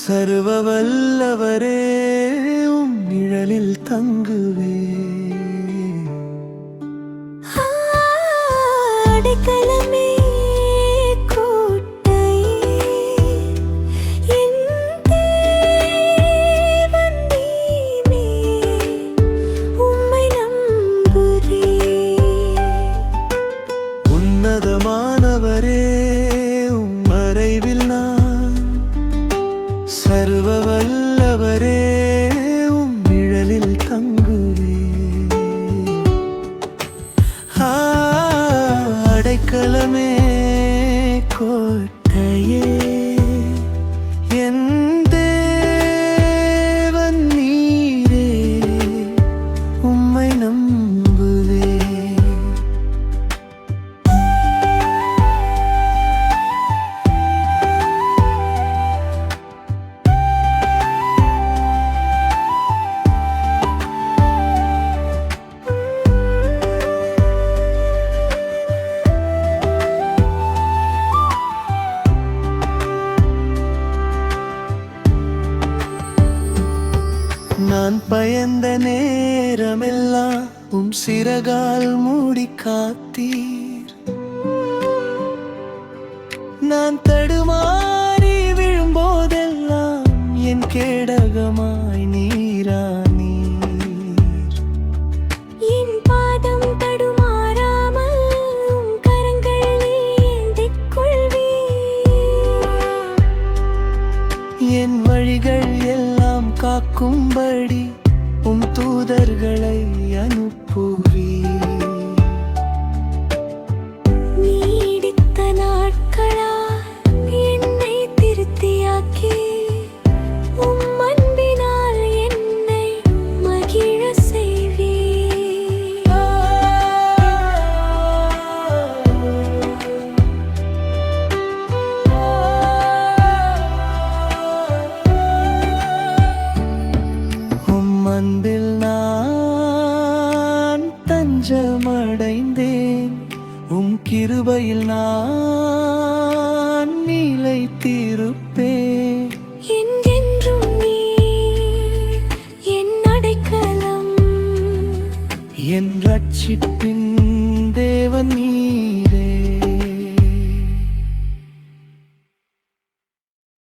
சர்வ வல்லவரே உம் நிழலில் தங்குவே. அடைக்கலமே உன்னதமானவரே உம் மறைவில் நான், சர்வ வல்லவரே உம் நிழலில் தங்குவே. அடைக்கலமே கோட்டையே என் தேவன் நீரே, உம்மை நம்புவே. நான் பயந்த நேரமெல்லாம் உம் சிறகால் மூடி காத்தீர். நான் தடுமாறி விழும்போதெல்லாம் என் கேடகமாய் நீரானீர். என் பாதம் தடுமாறாமல் உம் கரங்களில் ஏந்திக் கொள்வீர். என் வழிகள் எல்லாம் காக்கும்படி உம் தூதர்களை அனுப்புவீர். நீடித்த நாட்களால் என்னை திருப்தியாக்கி உம் அன்பினால் என்னை மகிழ செய்வீர். அன்பில் நான் தஞ்சமடைந்தேன், உம் கிருபையில் நான்